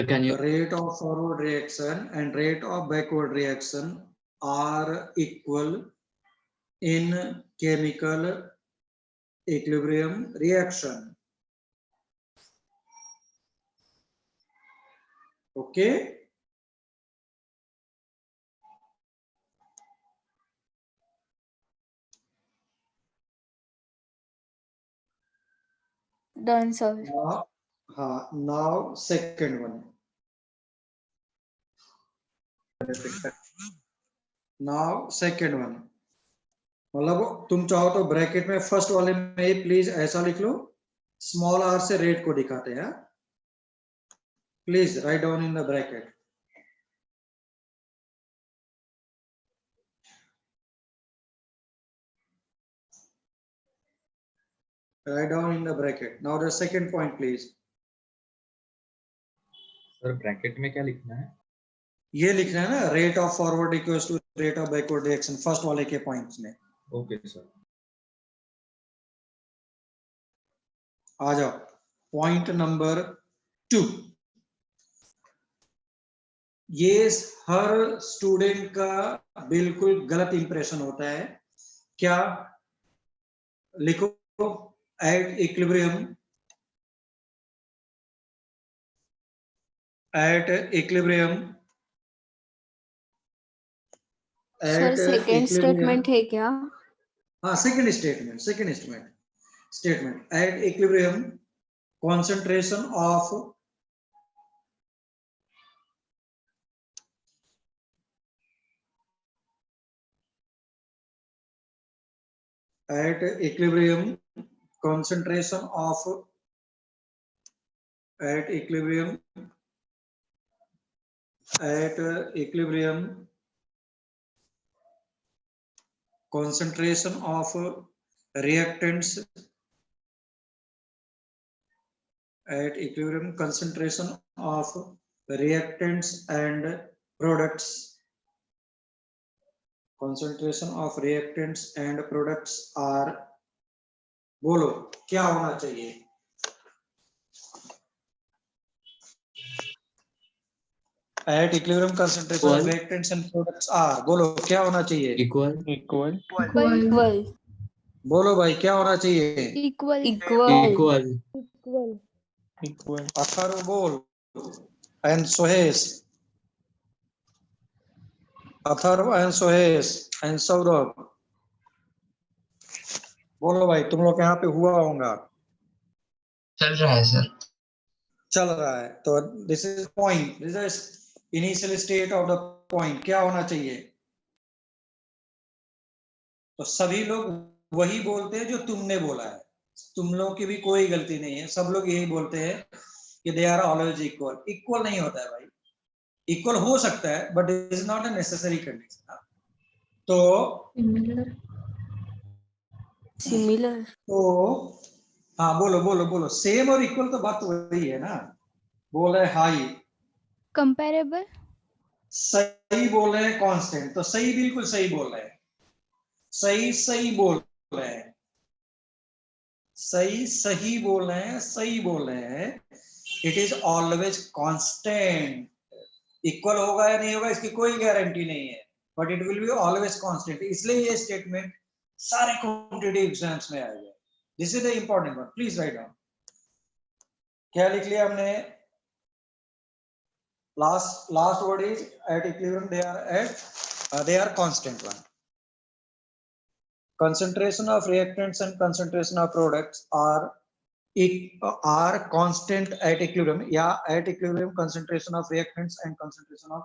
Can you Rate of forward reaction and rate of backward reaction are equal in chemical equilibrium reaction. Okay. Done, sir. Now second one. Now second one. मतलब तुम चाहो तो bracket में first वाले में please ऐसा लिख लो, small are से रेट को दिखाते हैं. Please write down in the bracket. Write down in the bracket. Now the second point, please. Sir bracket में क्या लिखना है? ये लिखना है ना, rate of forward equals to rate of backward reaction, first वाले के पॉइंट्स में. Okay sir. आ जाओ पॉइंट नंबर 2. ये हर स्टूडेंट का बिल्कुल गलत इंप्रेशन होता है. क्या लिखो, at equilibrium, at equilibrium, sir second statement है क्या? हाँ, second statement at equilibrium concentration of concentration of reactants, at equilibrium concentration of reactants and products, are, बोलो क्या होना चाहिए? At equilibrium concentration of reactants and products are, बोलो क्या होना चाहिए? इक्वल. बोलो भाई क्या होना चाहिए? इक्वल. अथर्व बोल, and Suhesh, and Saurabh. बोलो भाई, तुम लोग यहाँ पे हुआ होगा, चल रहा है सर। चल रहा है। तो this is point, this is initial state of the point. क्या होना चाहिए? तो सभी लोग वही बोलते हैं जो तुमने बोला है, तुम लोग की भी कोई गलती नहीं है, सब लोग यही बोलते हैं कि they are always equal. Equal नहीं होता है भाई, इक्वल हो सकता है but it is not a necessary condition. तो Similar. हाँ, बोलो बोलो बोलो, सेम और इक्वल तो बात वही है ना। बोल रहे हाई, कंपेरेबल, सही बोल रहे हैं, कांस्टेंट। तो सही, बिल्कुल सही बोल रहे हैं, सही सही बोल रहे हैं, सही सही बोल रहे हैं, सही बोल रहे हैं। It is always constant. Equal होगा या नहीं होगा इसकी कोई गारंटी नहीं है, but it will be always constant. इसलिए ये स्टेटमेंट सारे कॉम्पिटिटिव एग्जाम्स में आएगा। This is the important one, please write down. क्या लिख लिया हमने? last word is at equilibrium, they are constant one. Concentration of reactants and concentration of products are constant at equilibrium. Yeah, at equilibrium concentration of reactants and concentration of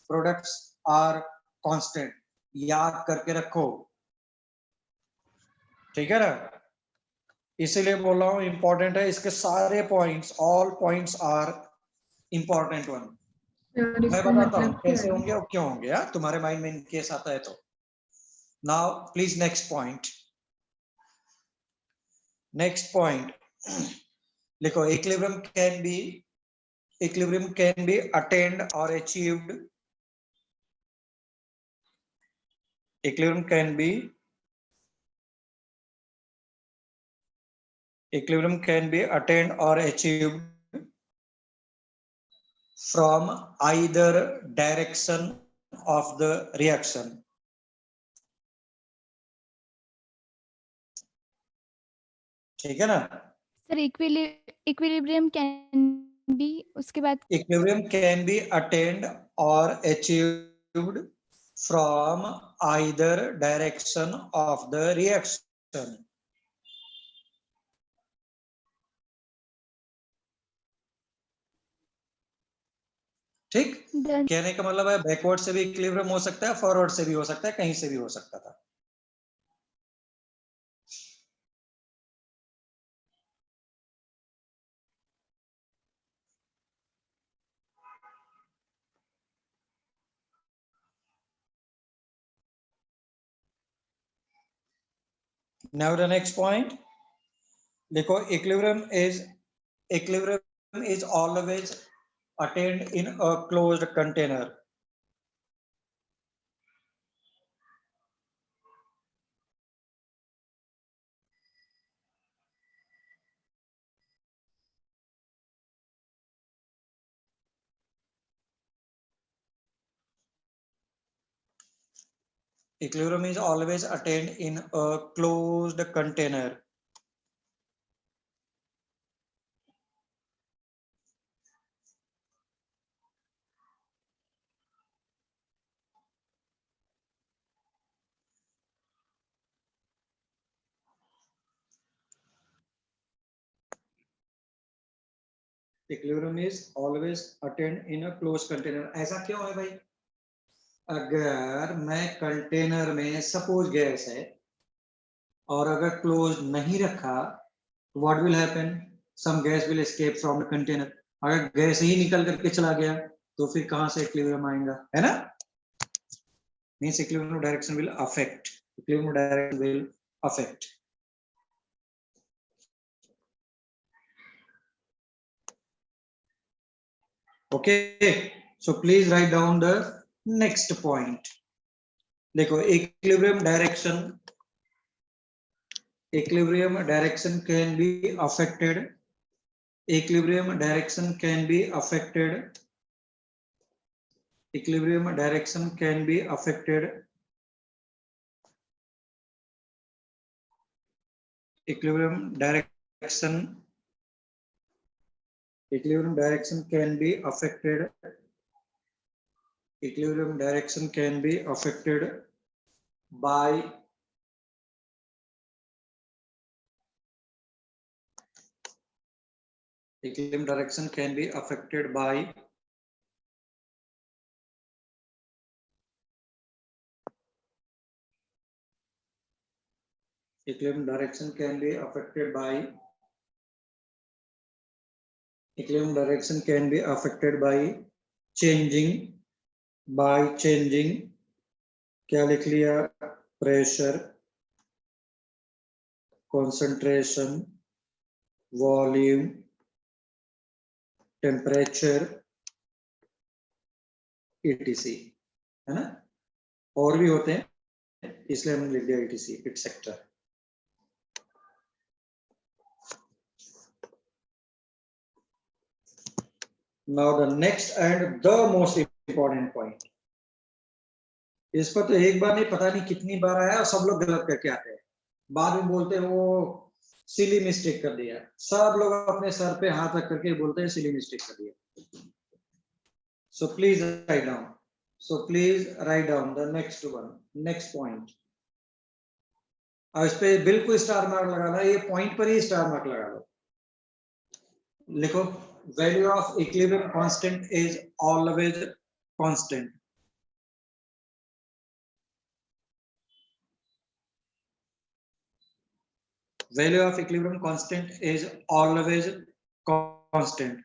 products are constant. याद करके रखो, ठीक है ना? इसीलिए बोल रहा हूं इंपॉर्टेंट है। इसके सारे points, all points are important one. मैं बताता हूँ कैसे होंगे और क्यों होंगे, यार तुम्हारे माइंड में इन केस आता है तो। Now please next point, next point लिखो। इक्विलिब्रियम कैन बी अटेन्ड और achieved, equilibrium can be attained or achieved from either direction of the reaction. ठीक है ना? सर इक्विलिब्रियम कैन बी, उसके बाद Equilibrium can be attained or achieved from either direction of the reaction. ठीक? कहने का मतलब है बैकवर्ड से भी इक्विलिब्रियम हो सकता है, फॉरवर्ड से भी हो सकता है, कहीं से भी हो सकता था। Now the next point, देखो equilibrium is always attained in a closed container. Equilibrium is always attained in a closed container. Equilibrium is always attained in a closed container. ऐसा क्यों है भाई? अगर मैं कंटेनर में सपोज गैस है और अगर क्लोज नहीं रखा, what will happen? Some gas will escape from the container. अगर गैस ही निकल करके चला गया तो फिर कहां से इक्विलिब्रियम आएगा, है ना? Means equilibrium direction will affect, equilibrium direction will affect. Okay, so please write down the next point. देखो equilibrium direction can be affected. Equilibrium direction can be affected. Equilibrium direction can be affected. Equilibrium direction can be affected. Equilibrium direction can be affected by equilibrium direction can be affected by equilibrium direction can be affected by equilibrium direction can be affected by changing क्या लिख लिया, pressure, concentration, volume, temperature, etc. है ना, और भी होते हैं इसलिए हमने लिख दिया etc, etc. Now the next and the most important point, इस पर तो एक बार नहीं पता नहीं कितनी बार आया और सब लोग गलत करके आते हैं, बाद में बोलते हैं वो सिली मिस्टेक कर दिया, सब लोग अपने सर पे हाथ रख करके बोलते हैं सिली मिस्टेक कर दिया. So please write down the next point. और इस पे बिल्कुल स्टार मार्क लगाना, ये पॉइंट पर ही स्टार मार्क लगा लो. लिखो, value of equilibrium constant is always constant. Value of equilibrium constant is always constant.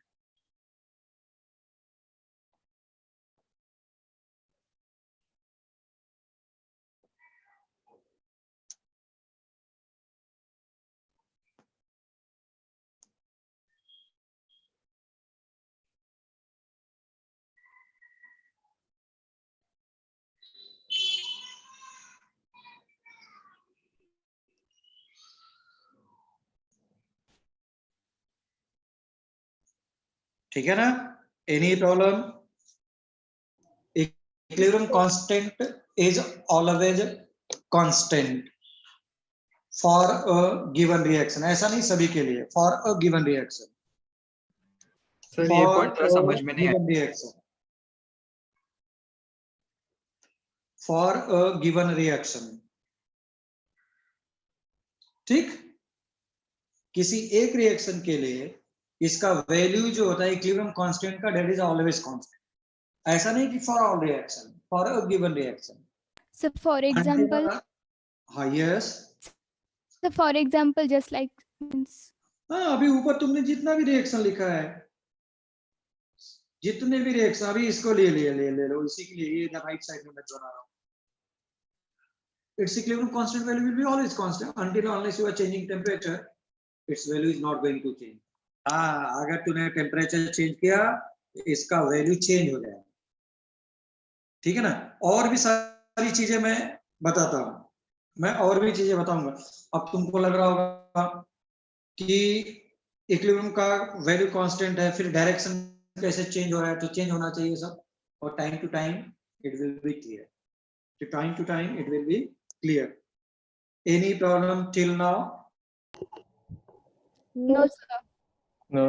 ठीक है ना, any problem? Equilibrium constant is always constant for a given reaction. ऐसा नहीं सभी के लिए, for a given reaction. Sir ये पॉइंट थोड़ा समझ में नहीं आया. For a given reaction. ठीक, किसी एक रिएक्शन के लिए इसका वैल्यू जो होता है इक्विलिब्रियम कांस्टेंट का, दैट इज ऑलवेज कांस्टेंट. ऐसा नहीं कि for all reaction, for a given reaction. So for example, हाँ yes, so for example, just like means हाँ अभी ऊपर तुमने जितना भी रिएक्शन लिखा है, जितने भी रिएक्शन, अभी इसको ले लो, इसी के लिए ये राइट साइड में मैं बना रहा हूँ. Its equilibrium constant value will be always constant until unless you are changing temperature, its value is not going to change. हाँ, अगर तूने टेम्परेचर चेंज किया इसका वैल्यू चेंज हो जाएगा. ठीक है ना, और भी सारी चीजें मैं बताता हूँ, मैं और भी चीजें बताऊंगा. अब तुमको लग रहा होगा कि इक्विलिब्रियम का वैल्यू कांस्टेंट है, फिर डायरेक्शन कैसे चेंज हो रहा है, तो चेंज होना चाहिए सब, और time to time it will be clear. Time to time it will be clear. Any problem till now? no sir. No,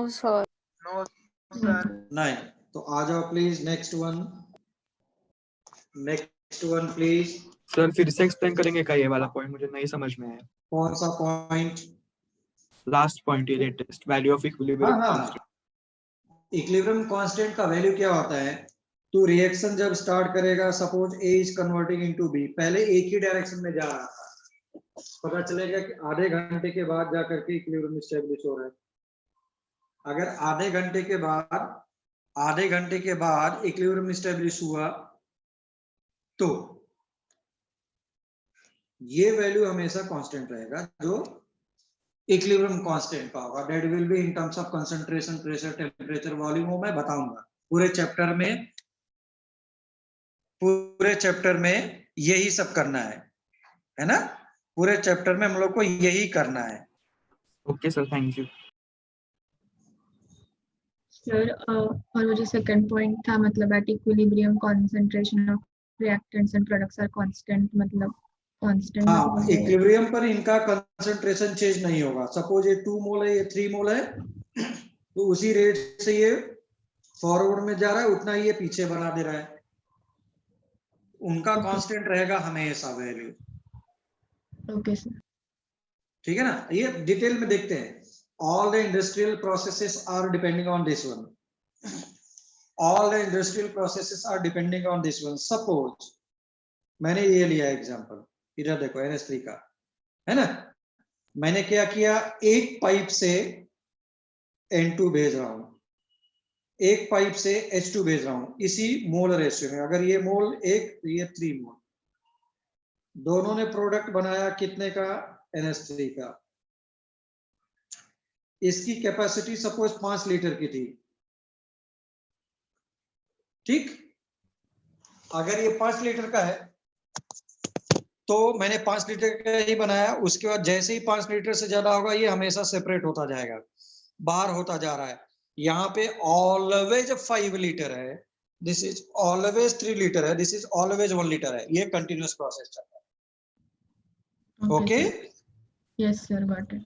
sir. नहीं, तो आ जाओ please. Next one please. Sir फिर से एक्सप्लेन करेंगे क्या ये वाला पॉइंट, मुझे नहीं समझ में आया. कौन सा पॉइंट? लास्ट पॉइंट, ये latest, value of equilibrium constant. Equilibrium constant का वैल्यू क्या होता है? तू रिएक्शन जब स्टार्ट करेगा, suppose A is converting into B, पहले एक ही डायरेक्शन में जा रहा था, पता चलेगा कि आधे घंटे के बाद जाकर के इक्विलिब्रियम स्टेब्लिश हो रहा है. अगर आधे घंटे के बाद इक्विलिब्रियम स्टेब्लिश हुआ तो ये वैल्यू हमेशा कांस्टेंट रहेगा, जो इक्विलिब्रियम कांस्टेंट का होगा. That will be in terms of concentration, pressure, temperature, volume. वो मैं बताऊंगा पूरे चैप्टर में यही सब करना है ना. पूरे चैप्टर में हम लोग को यही करना है. Okay sir, thank you. Sir और वो जो सेकंड पॉइंट था, मतलब at equilibrium concentration of reactants and products are constant, मतलब कांस्टेंट. हाँ, इक्विलिब्रियम पर इनका कंसंट्रेशन चेंज नहीं होगा. सपोज ये 2 मोल है, ये 3 मोल है, तो उसी रेट से ये फॉरवर्ड में जा रहा है, उतना ही ये पीछे बना दे रहा है. उनका कांस्टेंट रहेगा हमेशा वैल्यू. Okay sir. ठीक है ना, ये डिटेल में देखते हैं. all the industrial processes are depending on this one. All the industrial processes are depending on this one. Suppose मैंने ये लिया एग्जांपल, इधर देखो NH3 का, है ना, मैंने क्या किया, एक पाइप से N2 भेज रहा हूं, एक पाइप से H2 भेज रहा हूं, इसी मोल रेशियो में। अगर ये मोल 1, ये 3 मोल, दोनों ने प्रोडक्ट बनाया कितने का, NH3 का। इसकी कैपेसिटी सपोज 5 लीटर की थी, ठीक। अगर ये 5 लीटर का है तो मैंने 5 लीटर का ही बनाया, उसके बाद जैसे ही 5 लीटर से ज्यादा होगा ये हमेशा सेपरेट होता जाएगा, बाहर होता जा रहा है। यहाँ पे ऑलवेज 5 लीटर है, दिस इज ऑलवेज 3 लीटर है, दिस इज ऑलवेज 1 लीटर है, ये कंटिन्यूस प्रोसेस चल रहा है। Okay, yes sir, got it.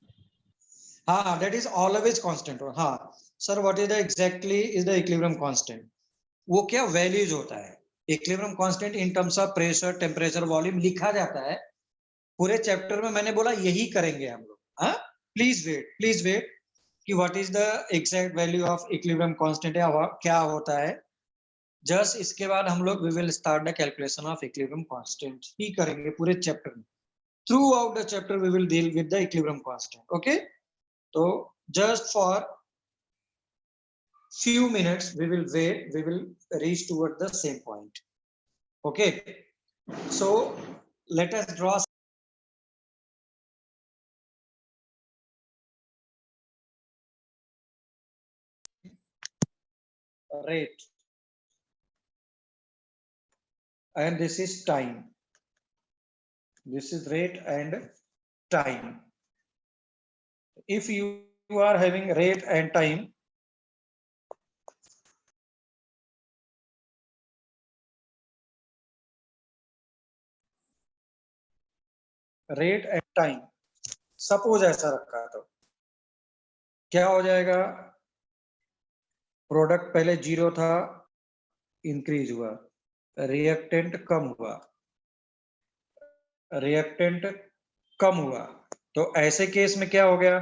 हाँ, that is always constant। हाँ sir, what is the exactly is the equilibrium constant? वो क्या वैल्यूज होता है? Equilibrium constant in terms of pressure, temperature, volume लिखा जाता है पूरे चैप्टर में। मैंने बोला यही करेंगे हम लोग। हाँ, प्लीज वेट कि what is the exact value of equilibrium constant या क्या होता है। जस्ट इसके बाद हम लोग we will start the calculation of equilibrium constant ही करेंगे पूरे चैप्टर में। Throughout the chapter we will deal with the equilibrium constant. Okay, तो just for few minutes we will wait, we will reach toward the same point. Okay, so let us draw rate, and this is time. This is rate and time. If you are having rate and time, rate and time suppose ऐसा रखा है तो क्या हो जाएगा, product पहले 0 था, increase हुआ, रिएक्टेंट कम हुआ, रिएक्टेंट कम हुआ, तो ऐसे केस में क्या हो गया,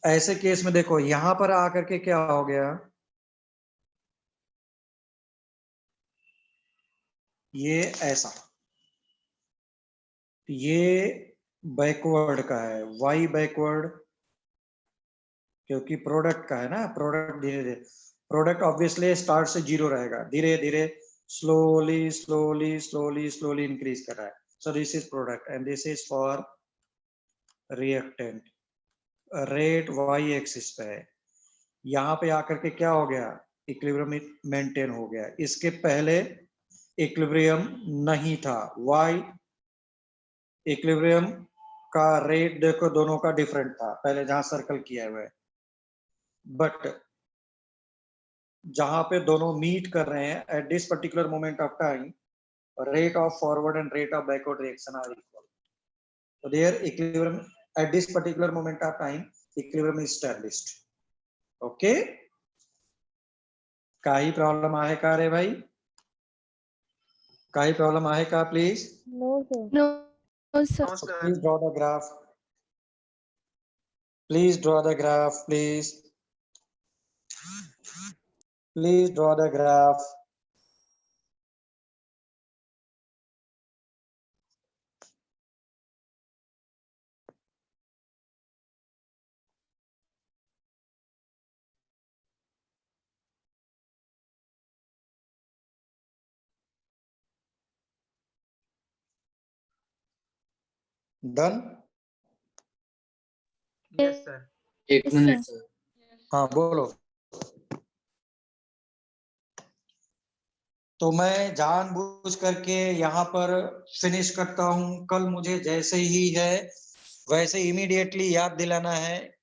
ऐसे केस में देखो यहां पर आकर के क्या हो गया, ये ऐसा, ये बैकवर्ड का है, वाई बैकवर्ड, क्योंकि प्रोडक्ट का है ना, प्रोडक्ट धीरे धीरे, प्रोडक्ट ऑब्वियसली स्टार्ट से 0 रहेगा, धीरे धीरे slowly slowly slowly slowly increase कर रहा है। So this is product and this is for reactant. Rate Y axis पे है, यहाँ पे आकर के क्या हो गया, इक्विलिब्रियम मेंटेन हो गया। इसके पहले इक्विलिब्रियम नहीं था, वाई इक्विलिब्रियम का रेट देखो दोनों का डिफरेंट था पहले जहां सर्कल किया हुआ है, बट जहां पे दोनों मीट कर रहे हैं at this particular moment of time, rate of forward and rate of backward reaction are equal. So there equilibrium at this particular moment of time, equilibrium is established. Okay, काही problem आहे का रे भाई, काही problem आहे का please? No, sir. No, sir. So please draw the graph, please draw the graph, please draw the graph. Done? Yes, sir. एक Yes, minute sir. Sir. हाँ बोलो। तो मैं जानबूझ करके यहाँ पर फिनिश करता हूँ, कल मुझे जैसे ही है वैसे इमीडिएटली याद दिलाना है